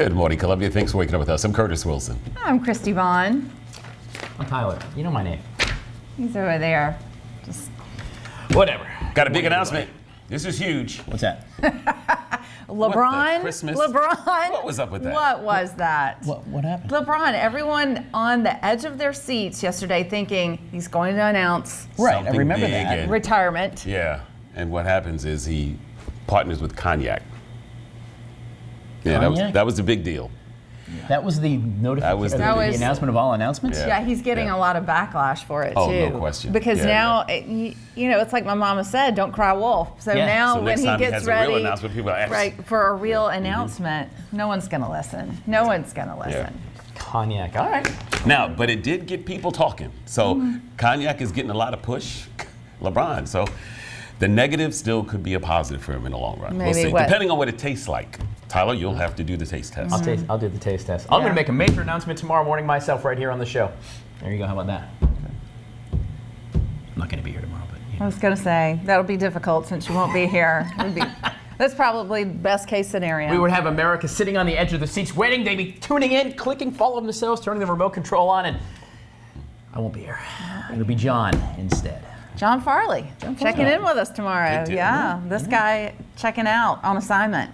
Good morning, Columbia. Thanks for waking up with us. I'm Curtis Wilson. I'm Christy Vaughn. I'm Tyler. You know my name. He's over there. Just Whatever. Got a big announcement. This is huge. What's that? LeBron. Christmas? LeBron. What was up with that? What was that? What happened? LeBron. Everyone on the edge of their seats yesterday thinking he's going to announce Right, Something I remember big that. and- retirement. Yeah. And what happens is he partners with Cognac. Yeah, Cognac? that was the big deal. That was the notification. That was the the- announcement of all announcements. Yeah. Yeah, he's getting a lot of backlash for it Oh, too. no question. Because Yeah, now, it's like my mama said, "Don't cry wolf." So Yeah. now, So when next he time he gets has a real ready, announcement, people are asking. right, for a real announcement, no one's gonna listen. No one's gonna listen. Cognac. All right. Now, but it did get people talking. So Cognac is getting a lot of push. LeBron. So the negative still could be a positive for him in the long run. We'll Maybe see. what? Depending on what it tastes like. Tyler, you'll have to do the taste test. I'll do the taste test. I'm Yeah. going to make a major announcement tomorrow morning myself right here on the show. There you go. How about that? I'm not going to be here tomorrow, but I was gonna say that'll be difficult since you won't be here. That's probably best case scenario. we would have America sitting on the edge of the seats waiting. They'd be tuning in, clicking, following themselves, turning the remote control on, and I won't be here. It'll be John instead. John Farley checking in with us tomorrow. Good deal. Yeah, this guy checking out on assignment.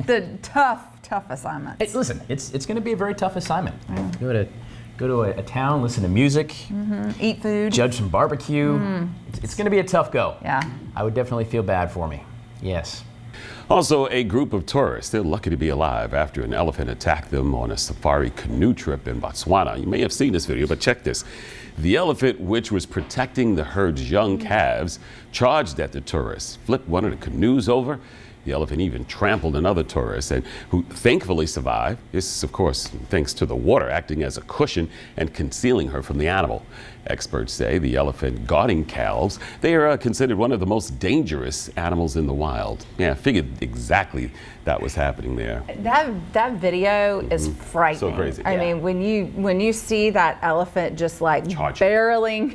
The tough assignments. Hey, listen, it's going to be a very tough assignment. Go to a town, listen to music, Eat food. judge some barbecue. It's going to be a tough go. Yeah. I would definitely feel bad for me. Yes. Also, a group of tourists, they're lucky to be alive after an elephant attacked them on a safari canoe trip in Botswana. You may have seen this video, but check this. The elephant, which was protecting the herd's young calves, charged at the tourists, flipped one of the canoes over. The elephant even trampled another tourist, and who thankfully survived. This is, of course, thanks to the water acting as a cushion and concealing her from the animal. Experts say the elephant guarding calves, they are considered one of the most dangerous animals in the wild. Yeah, I figured exactly that was happening there. That video is frightening. So crazy. I Yeah. mean, when you see that elephant just like Charging.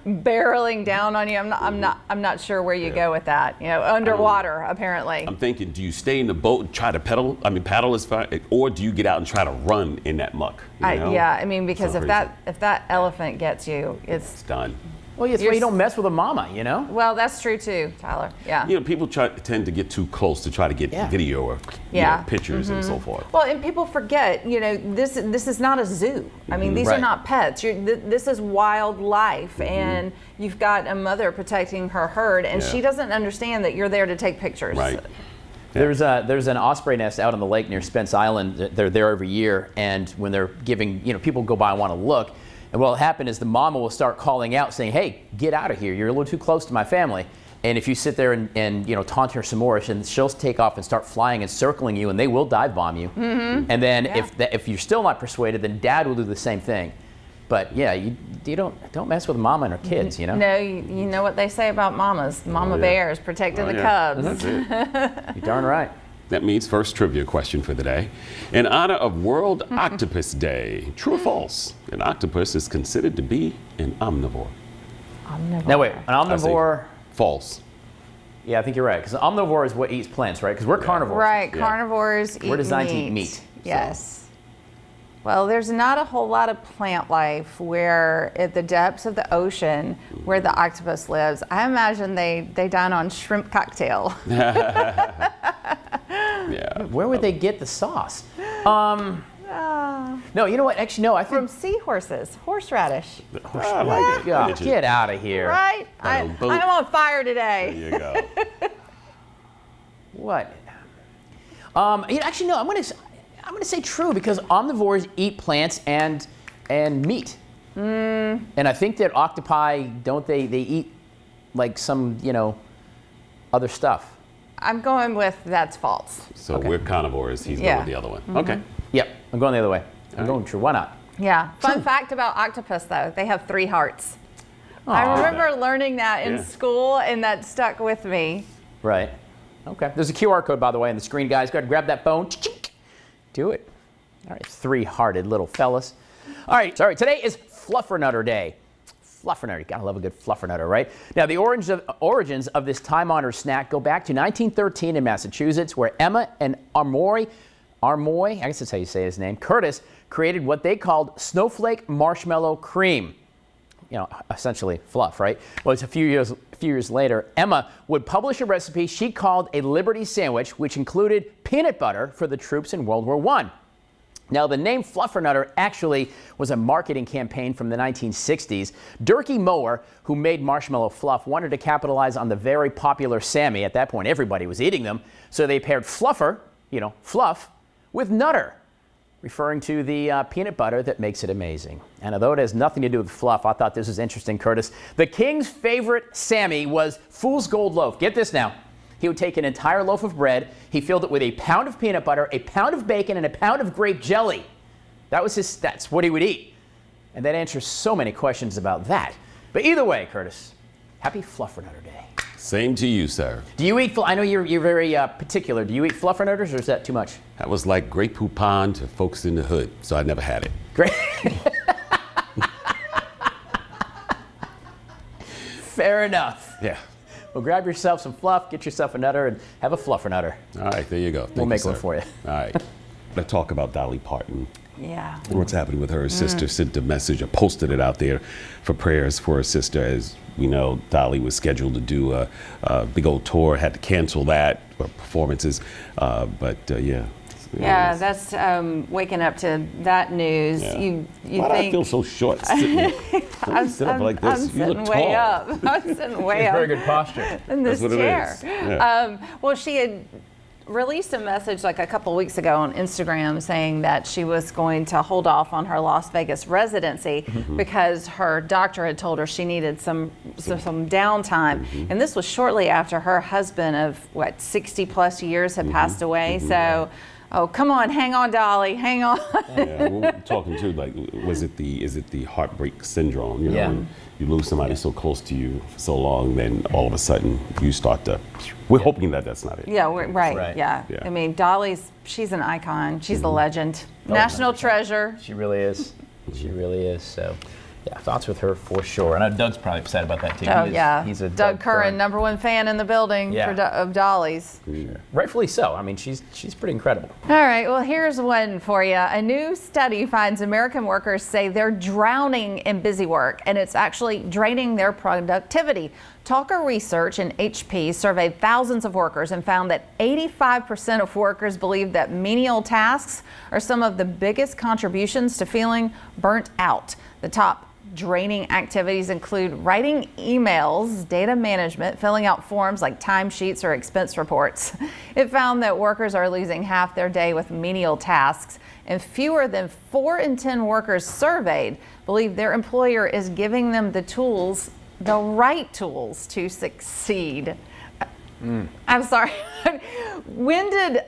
barreling down on you, I'm not sure where you go with that. Underwater apparently. I'm thinking, do you stay in the boat and try to paddle as far, or do you get out and try to run in that muck? Yeah, I mean, because So if crazy. that elephant gets you, It's done. Well, that's why you don't mess with a mama, you know? well, that's true too, Tyler. Yeah. People tend to get too close to try to get Yeah. video or Yeah. pictures and so forth. Well, and people forget, this is not a zoo. I mean, these are Right. not pets. This is wildlife, and you've got a mother protecting her herd, and Yeah. she doesn't understand that you're there to take pictures. Right. There's an osprey nest out on the lake near Spence Island. They're there every year, and when they're giving, people go by and want to look. And what'll happen is the mama will start calling out saying, "Hey, get out of here. You're a little too close to my family." And if you sit there and taunt her some more, and she'll take off and start flying and circling you, and they will dive bomb you. And then if you're still not persuaded, then dad will do the same thing. But yeah, you don't mess with mama and her kids, you know? No, you know what they say about mamas. Mama yeah. bears protecting the yeah. cubs. That's it. You're darn right. That means first trivia question for the day. In honor of World Octopus Day, true or false? An octopus is considered to be an omnivore. Omnivore. Now wait, an I say omnivore. False. Yeah, I think you're right. Because omnivore is what eats plants, right? Because we're carnivores. Right, Yeah. carnivores eat We're designed to meat. eat meat, Yes. Well, there's not a whole lot of plant life where at the depths of the ocean where the octopus lives. I imagine they dine on shrimp cocktail. Yeah. Where would they get the sauce? Ah, No, you know what? Actually, no. I from think. seahorses, horseradish. I like it. Look God, at you. get out of here. Right? On a boat. I'm on fire There today. you go. What? Actually, no. I'm gonna say true because omnivores eat plants and meat. And I think that octopi don't they eat like some other stuff. I'm going with that's false. So Okay. we're carnivores. He's Yeah. going with the other one. Okay. Yep, I'm going the other way. I'm going true. Why not? Yeah. Fun fact about octopus, though, they have 3 hearts. I Aw. remember learning that in Yeah. school, and that stuck with me. Right. Okay. There's a QR code, by the way, on the screen, guys. Go ahead and grab that phone. Do it. All right, 3-hearted little fellas. All right, sorry. Today is Fluffernutter Day. Fluffernutter, you gotta love a good fluffernutter, right? Now, the origins of this time-honored snack go back to 1913 in Massachusetts, where Emma and Amory Armoy, I guess that's how you say his name, Curtis, created what they called snowflake marshmallow cream. You know, essentially fluff, right? Well, it's a few years later, Emma would publish a recipe she called a Liberty Sandwich, which included peanut butter for the troops in World War I. Now, the name Fluffernutter actually was a marketing campaign from the 1960s. Durkee Mower, who made marshmallow fluff, wanted to capitalize on the very popular Sammy. At that point, everybody was eating them. So they paired fluffer, you know, fluff, with nutter, referring to the peanut butter that makes it amazing. And although it has nothing to do with fluff, I thought this was interesting, Curtis. The king's favorite Sammy was Fool's Gold Loaf. Get this now. He would take an entire loaf of bread, he filled it with a pound of peanut butter, a pound of bacon, and a pound of grape jelly. That's what he would eat. And that answers so many questions about that. But either way, Curtis, happy Fluffernutter Day. Same to you, sir. Do you eat, I know you're very particular, do you eat Fluffernutters or is that too much? That was like Grey Poupon to folks in the hood, so I never had it. Great. Fair enough. Yeah. Well, grab yourself some fluff, get yourself a nutter, and have a Fluffernutter. All right, there you go. We'll make one for you. All right. Let's talk about Dolly Parton. Yeah. What's happening with her? Her sister sent a message or posted it out there for prayers for her sister. As we know, Dolly was scheduled to do a big old tour, had to cancel that for performances. Yeah. Yeah, that's waking up to that news. Yeah. You Why do I think feel so short sitting? I'm sit up like this. I'm You sitting look way tall. up. I'm sitting way up Very good posture. in this That's what chair. it is. Yeah. Well, she had released a message like a couple weeks ago on Instagram saying that she was going to hold off on her Las Vegas residency because her doctor had told her she needed some downtime. And this was shortly after her husband of 60 plus years had passed away. So, oh, come on, hang on, Dolly, hang on. Yeah, we're talking too. Like, is it the heartbreak syndrome? You know, Yeah. when you lose somebody so close to you for so long, then all of a sudden you start to. We're hoping that that's not it. Yeah, right. Right. Yeah. Yeah. I mean, she's an icon. She's the legend. National treasure. She really is. She really is. So, yeah, thoughts with her for sure. And Doug's probably upset about that too. Oh, He is- yeah. He's a Doug Curran, #1 fan in the building Yeah. of Dolly's. Rightfully so. I mean, she's pretty incredible. All right, well, here's one for you. A new study finds American workers say they're drowning in busy work, and it's actually draining their productivity. Talker Research and HP surveyed thousands of workers and found that 85% of workers believe that menial tasks are some of the biggest contributions to feeling burnt out. The top draining activities include writing emails, data management, filling out forms like timesheets or expense reports. It found that workers are losing half their day with menial tasks, and fewer than 4 in 10 workers surveyed believe their employer is giving them the right tools to succeed. I'm sorry. When did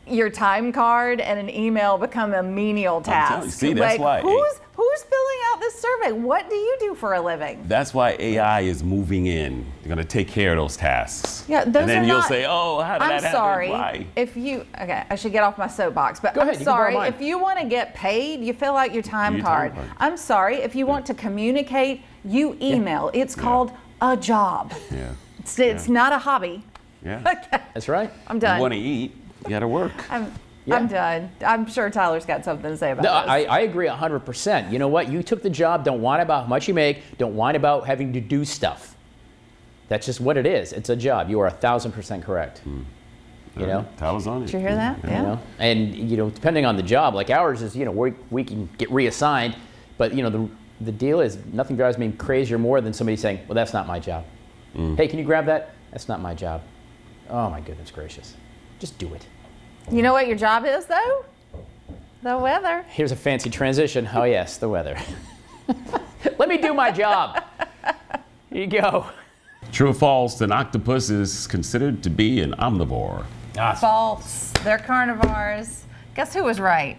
your time card and an email become a menial task? you, see, that's why- Who's filling out this survey? What do you do for a living? That's why AI is moving in. They're going to take care of those tasks. Yeah, those and then are you'll not- say, "Oh, how did that I'm happen? sorry. Why?" Okay, I should get off my soapbox, but Go ahead, I'm you can borrow sorry. mine. If you want to get paid, you fill out your time Your time card. card. I'm sorry. If you want to communicate, you email. It's called a job. Yeah. It's not a hobby. Yeah. Okay, That's right. I'm done. You want to eat? You got to work. I'm done. I'm sure Tyler's got something to say about No, this. I agree 100%. You know what? You took the job. Don't whine about how much you make. Don't whine about having to do stuff. That's just what it is. It's a job. You are 1,000% correct. You know? Tyler's on it. Did you hear that? You know? And, depending on the job, like ours is, we can get reassigned. But, the deal is nothing drives me crazier more than somebody saying, well, that's not my job. Hey, can you grab that? That's not my job. Oh, my goodness gracious. Just do it. You know what your job is, though? The weather. Here's a fancy transition. Oh, yes, the weather. Let me do my job. Here you go. True or false? An octopus is considered to be an omnivore. False. They're carnivores. Guess who was right?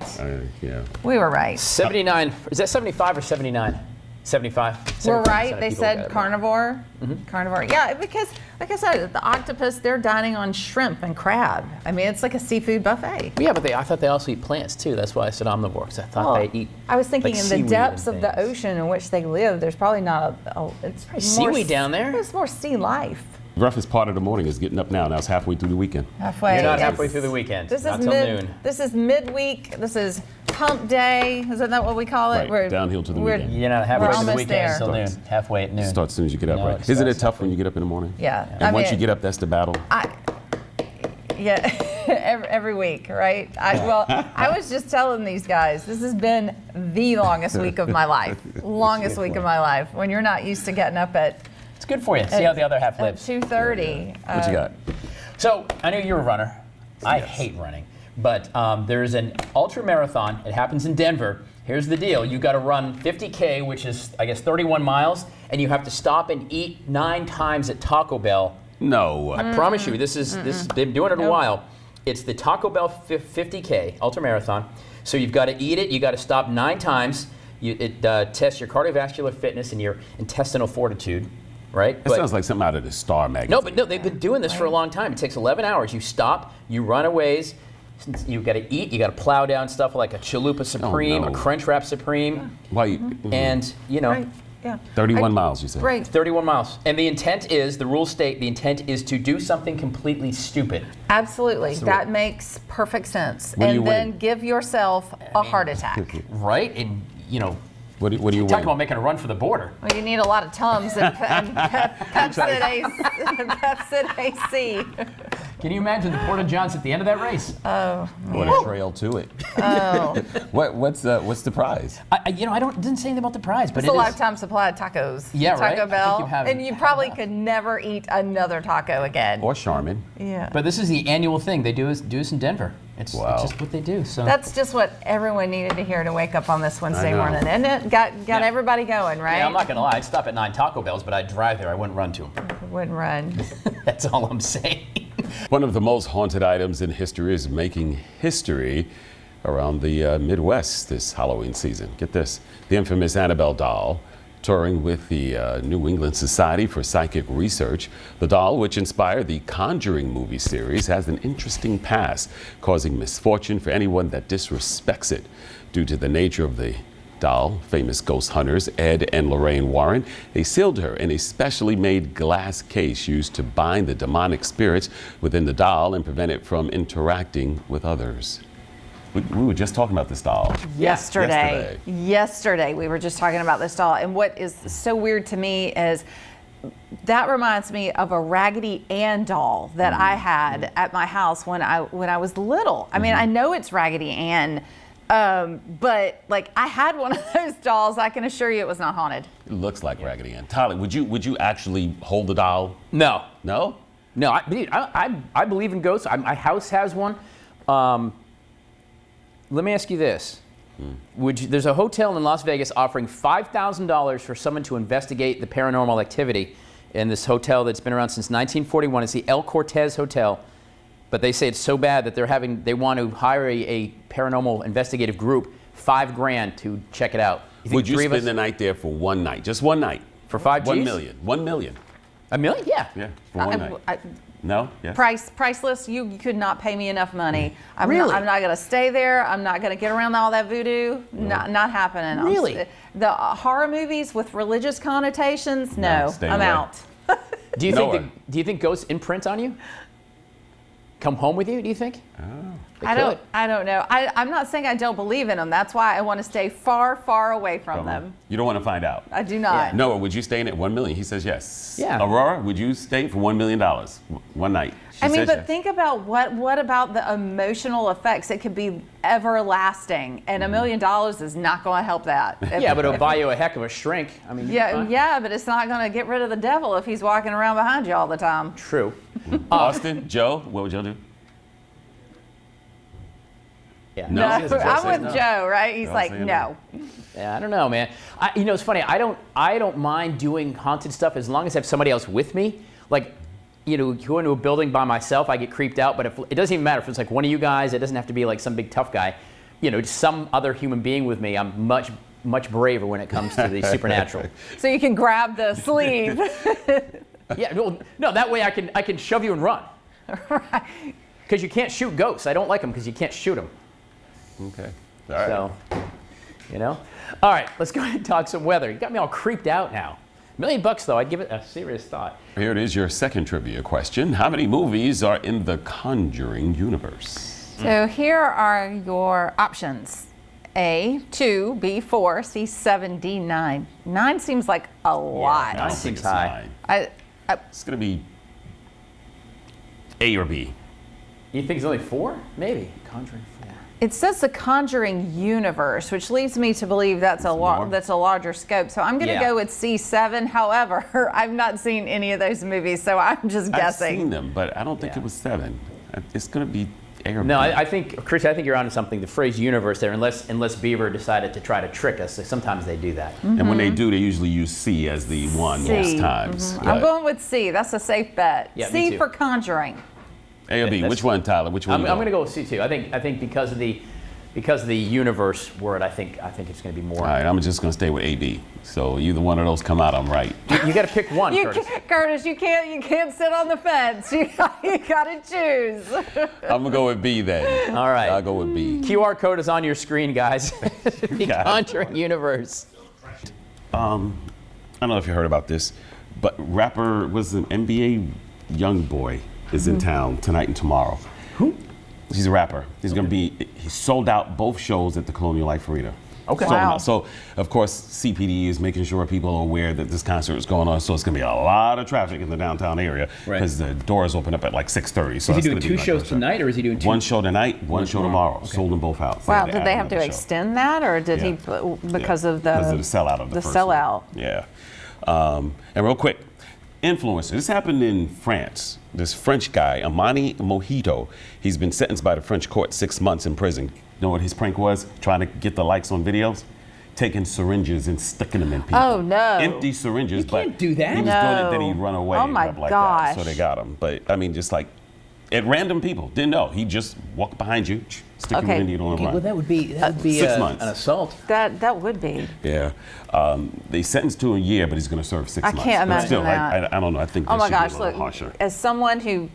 Yeah. We were right. 79. Is that 75 or 79? 75. We're 75% right. of They people got said it right. carnivore. Carnivore. Yeah, because like I said, the octopus, they're dining on shrimp and crab. I mean, it's like a seafood buffet. Yeah, but I thought they also eat plants too. That's why I said omnivore, because I thought they eat. I was thinking like in the seaweed depths and of the things. ocean in which they live, there's probably not it's Seaweed down there? There's more sea life. roughest part of the morning is getting up now. Now it's halfway through the weekend. Halfway. You're not Yes. halfway through the weekend. This not is till noon. This is midweek. This is hump day. Isn't that what we call it? Right, downhill to the weekend. You're not halfway We're to the almost weekend there. until noon. Halfway at noon. Start as soon as you get up, No, right? it Isn't it starts tough halfway. when you get up in the morning? Yeah. And once you get up, that's the battle. Yeah, every week, right? I was just telling these guys, this has been the longest week of my life. Longest week of my life. When you're not used to getting up at It's good for you. See how the other half at lives. 2:30. What you got? So I knew you're a runner. I Yes. hate running, but there's an ultra marathon. It happens in Denver. Here's the deal: you got to run 50K, which is I guess 31 miles, and you have to stop and eat 9 times at Taco Bell. No. I promise you, this is been doing it a while. It's the Taco Bell 50K ultra marathon. So you've got to eat it. You got to stop 9 times. It tests your cardiovascular fitness and your intestinal fortitude, right? That sounds like something out of the Star magazine. No, but no, they've been doing this for a long time. It takes 11 hours. You stop, you run a ways, you've got to eat, you got to plow down stuff like a Chalupa Supreme, no. a Crunch Wrap Supreme, Why? You, and, you know, Right. Yeah. 31 miles, you said. Right. 31 miles. And the intent is, the rules state, the intent is to do something completely stupid. Absolutely. That makes perfect sense. What do you And then win? give yourself a heart attack. Right? And, you know, What do you talk win? about making a run for the border. Well, you need a lot of Tums and Pepsid AC. Can you imagine the Porta Johns at the end of that race? What a trail to it. Oh. What's the prize? I didn't say anything about the prize, but It's it a is. lifetime supply of tacos. Yeah, Taco right? I think Bell. you have- And you probably could never eat another taco again. Or Charmin? Yeah. But this is the annual thing. They do this in Denver. It's Wow. just what they do. So That's just what everyone needed to hear to wake up on this Wednesday I know. morning. And it got Yeah. everybody going, right? Yeah, I'm not gonna lie. I'd stop at 9 Taco Bells, but I'd drive there. I wouldn't run to them. Wouldn't run. That's all I'm saying. One of the most haunted items in history is making history around the Midwest this Halloween season. Get this. The infamous Annabelle doll, touring with the New England Society for Psychic Research. The doll, which inspired the Conjuring movie series, has an interesting past, causing misfortune for anyone that disrespects it. Due to the nature of the doll, famous ghost hunters Ed and Lorraine Warren, they sealed her in a specially made glass case used to bind the demonic spirits within the doll and prevent it from interacting with others. We were just talking about this doll. Yesterday we were just talking about this doll, and what is so weird to me is that reminds me of a Raggedy Ann doll that I had at my house when I was little. I mean, I know it's Raggedy Ann, but like I had one of those dolls. I can assure you it was not haunted. It looks like Raggedy Ann. Tyler, would you actually hold the doll? No. No? No, I believe in ghosts. My house has one. Let me ask you this. There's a hotel in Las Vegas offering $5,000 for someone to investigate the paranormal activity in this hotel that's been around since 1941. It's the El Cortez Hotel. But they say it's so bad that they want to hire a paranormal investigative group, $5,000 to check it out. Would you spend the night there for one night? Just one night? For 5 Gs? 1 million. 1 million. $1 million? Yeah. Yeah, for one night. No? Yeah. Priceless. You could not pay me enough money. I'm Really? not going to stay there. I'm not going to get around all that voodoo. Not happening. Really? The horror movies with religious connotations. No, stay I'm away. out. Do you Nowhere. think do you think ghosts imprint on you? Come home with you? Do you think? They I could. don't know. I'm not saying I don't believe in them. That's why I want to stay far, far away from them. You don't want to find out. I do not. Noah, would you stay in at 1 million? He says yes. Yeah. Aurora, would you stay for $1 million one night? She I mean, says but yes. think about what about the emotional effects? It could be everlasting, and $1 million is not going to help that. Yeah, but it'll buy you a heck of a shrink. I mean, Yeah, but it's not going to get rid of the devil if he's walking around behind you all the time. True. Austin, Joe, what would Joe do? Yeah. No. No, Joe says I'm with no. Joe, right? He's Joe like, saying no. Yeah, I don't know, man. It's funny. I don't mind doing haunted stuff as long as I have somebody else with me. Like, go into a building by myself, I get creeped out. But if it doesn't even matter if it's like one of you guys. It doesn't have to be like some big tough guy. Just some other human being with me. I'm much braver when it comes to the supernatural. So you can grab the sleeve. Yeah, no. That way I can shove you and run. Right. Because you can't shoot ghosts. I don't like them because you can't shoot them. Okay. All right. So, All right, let's go ahead and talk some weather. You got me all creeped out now. $1,000,000 though, I'd give it a serious thought. Here it is, your second trivia question. How many movies are in the Conjuring universe? So here are your options. A, 2, B, 4, C, 7, D, 9. 9 seems like a lot. I don't think seems it's high. 9. It's going to be A or B. You think it's only 4? Maybe. Conjuring 4. It says the Conjuring universe, which leads me to believe that's more? that's a larger scope. So I'm going to Yeah. go with C7. However, I've not seen any of those movies, so I'm just I've guessing. seen them, but I don't think Yeah. it was 7. It's going to be A or No, B. I think, Chris, I think you're onto something. The phrase universe there, unless Beaver decided to try to trick us, sometimes they do that. And when they do, they usually use C as the one C. most times. I'm going with C. That's a safe bet. Yeah, me C too. for Conjuring. A or B. Which one, Tyler? Which one? I'm you going to go with C2. I think because of the universe word, I think it's going to be more. All right, I'm just going to stay with AB. So either one of those come out, I'm right. You got to pick one, Curtis. Curtis, you can't sit on the fence. You got to choose. I'm going to go with B then. All right. I'll go with B. QR code is on your screen, guys. The Got it. Conjuring universe. I don't know if you heard about this, but rapper was an NBA young boy is in town tonight and tomorrow. Who? He's a rapper. He's going to be, he sold out both shows at the Colonial Life Arena. Okay. Sold Wow. out. So, of course, CPD is making sure people are aware that this concert is going on. So it's going to be a lot of traffic in the downtown area Right. because the doors open up at like 6:30. So Is he it's doing gonna be 2 like shows a tonight, or is he doing 2? One show tonight, one show tomorrow. Sold them both out. So Wow, they did add they have to another show. extend that, or did he because of the sellout of the first sellout? one. Yeah. And real quick, influencer. This happened in France. This French guy, Amani Mojito, he's been sentenced by the French court 6 months in prison. You know what his prank was? Trying to get the likes on videos? Taking syringes and sticking them in people. Oh, no. Empty syringes. You can't but do that. He was doing it, then No. he'd run away. Oh, and my stuff like gosh. That. So they got him. But I mean, just like at random people. Didn't know. He just walked behind you, stick Okay. him in, you don't Okay, run. well, that would be 6 months. an assault. That would be. Yeah. They sentenced to a year, but he's going to serve 6 I months. can't But imagine still, that. I don't know. I think Oh that my should gosh! be a little Look, harsher. as someone who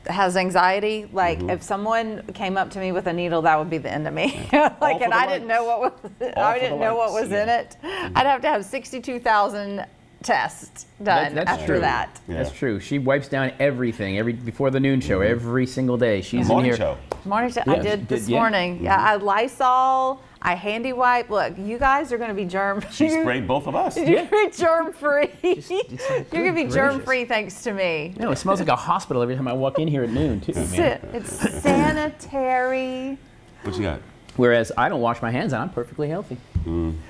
has anxiety, like if someone came up to me with a needle, that would be the end of me. All Like, for and the I didn't know what was. All I for didn't the know what likes, was yeah. in it. I'd have to have 62,000 tests done That's after true. that. Yeah. That's true. She wipes down everything before the noon show, every single day. She's in Morning here. show. Morning, I Yeah, did you this did, yeah. morning. Yeah, I Lysol. I handy wipe. Look, you guys are going to be germ. She sprayed both of us. You're going to be germ free. You're good going to be germ gracious. free thanks to me. No, it smells like a hospital every time I walk in here at noon, too, man. It's sanitary. What you got? Whereas I don't wash my hands and I'm perfectly healthy.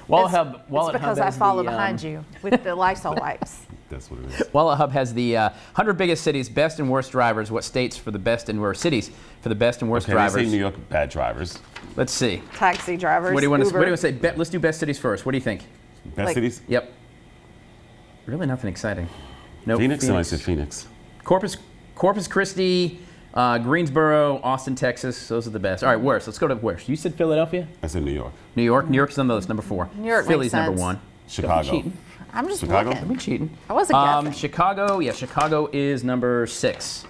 Wallet It's- Hub. It's Wallet because Hub I has follow the, behind you with the Lysol wipes. That's what it is. Wallet Hub has the 100 biggest cities, best and worst drivers. What states for the best and worst cities for the best and worst Okay, they drivers? say New York bad drivers. Let's see. Taxi drivers. What do you want to Uber. say? Let's do best cities first. What do you think? Best Like- cities? Yep. Really nothing exciting. Nope. Phoenix? Somebody said Phoenix. Corpus Christi, Greensboro, Austin, Texas. Those are the best. All right, worst. Let's go to worst. You said Philadelphia? I said New York. New York. New York's on the list, number 4. New York Philly's makes number sense. 1. Chicago. cheating. I'm just Chicago? looking. I'm cheating. I wasn't guessing. Chicago. Yeah, Chicago is number 6.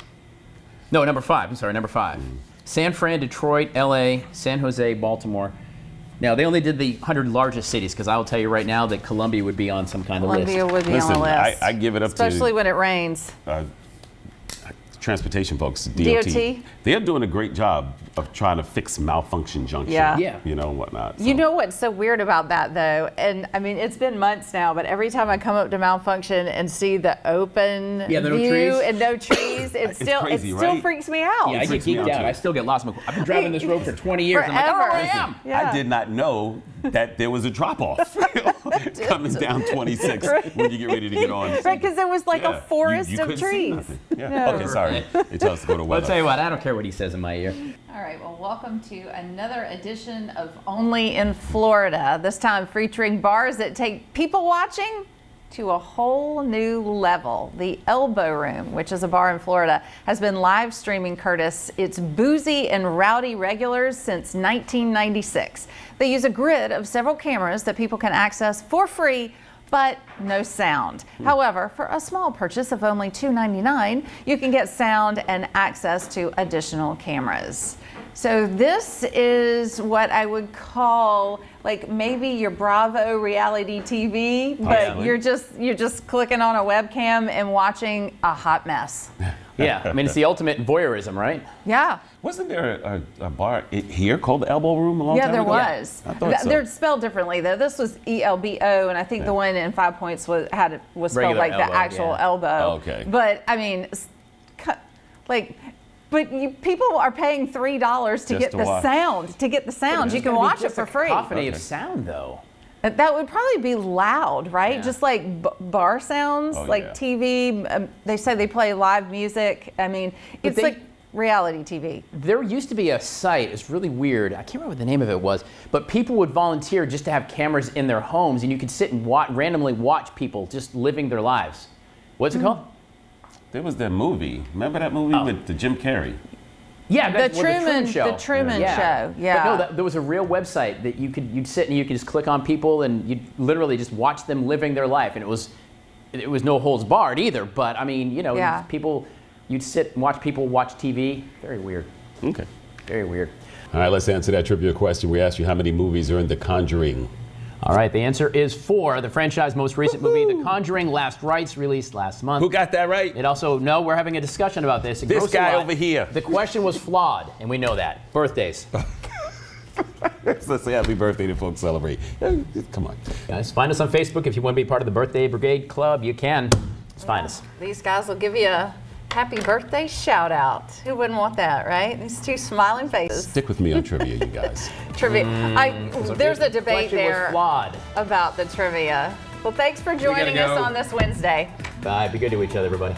No, number 5. I'm sorry, number 5. San Fran, Detroit, LA, San Jose, Baltimore. Now, they only did the 100 largest cities because I will tell you right now that Columbia would be on some kind of Columbia list. would be Listen, on the list. I give it up Especially to when it rains. transportation folks, DOT. DOT. They're doing a great job of trying to fix malfunction junction. Yeah. Yeah. You know, whatnot. You So- know what's so weird about that though, and I mean it's been months now, but every time I come up to Malfunction and see the open Yeah, the no view trees. and no trees, It's crazy, it still right? freaks me out. Yeah, I get freaks me geeked out, out. too. I still get lost. I've been driving this road for 20 years. I'm like, I don't know where I Forever. am. Yeah. I did not know that there was a drop off coming down 26 when you get ready to get on. Right, because there was like Yeah. a forest You of couldn't see trees. nothing. Yeah. Okay, sorry. They tell us to go to I'll weather. tell you what, I don't care what he says in my ear. All right, well, welcome to another edition of Only in Florida. This time featuring bars that take people watching to a whole new level. The Elbow Room, which is a bar in Florida, has been live streaming, Curtis, its boozy and rowdy regulars since 1996. They use a grid of several cameras that people can access for free, but no sound. However, for a small purchase of only $2.99, you can get sound and access to additional cameras. So this is what I would call like maybe your Bravo reality TV, but you're just clicking on a webcam and watching a hot mess. Yeah, I mean, it's the ultimate voyeurism, right? Yeah. Wasn't there a bar here called the Elbow Room a long time Yeah, there ago? was. I thought so. They're spelled differently though. This was ELBO, and I think the one in 5 Points was spelled Regular like elbow, the actual yeah. elbow. Oh, okay. But I mean, people are paying $3 to get to the watch. sound. To get the sound, you can watch it for free. Cacophony of sound, though. That would probably be loud, right? Yeah. Just like bar sounds, like yeah. TV. They say they play live music. I mean, it's like reality TV. There used to be a site, it's really weird, I can't remember what the name of it was, but people would volunteer just to have cameras in their homes, and you could sit and randomly watch people just living their lives. What's it called? There was that movie. Remember that movie with the Jim Carrey? Yeah, The Truman Show. Yeah. But no, there was a real website that you'd sit and you could just click on people and you'd literally just watch them living their life, and it was no holds barred either. But I mean, you know, you'd sit and watch people watch TV. Very weird. Okay. Very weird. All right, let's answer that trivia question. We asked you how many movies are in The Conjuring. All right, the answer is 4. The franchise's most recent movie, The Conjuring: Last Rites, released last month. Who got that right? It also, no, we're having a discussion about this. It This grossed a guy lot. over here. The question was flawed, and we know that. Birthdays. Let's say happy birthday to folks celebrate. Come on. Guys, find us on Facebook. If you want to be part of the Birthday Brigade Club, you can. Just find us. These guys will give you a happy birthday shout out. Who wouldn't want that, right? These two smiling faces. Stick with me on trivia, you guys. Trivia. There's a debate Question there was flawed. about the trivia. Well, thanks for joining us on this Wednesday. Bye. Be good to each other, everybody.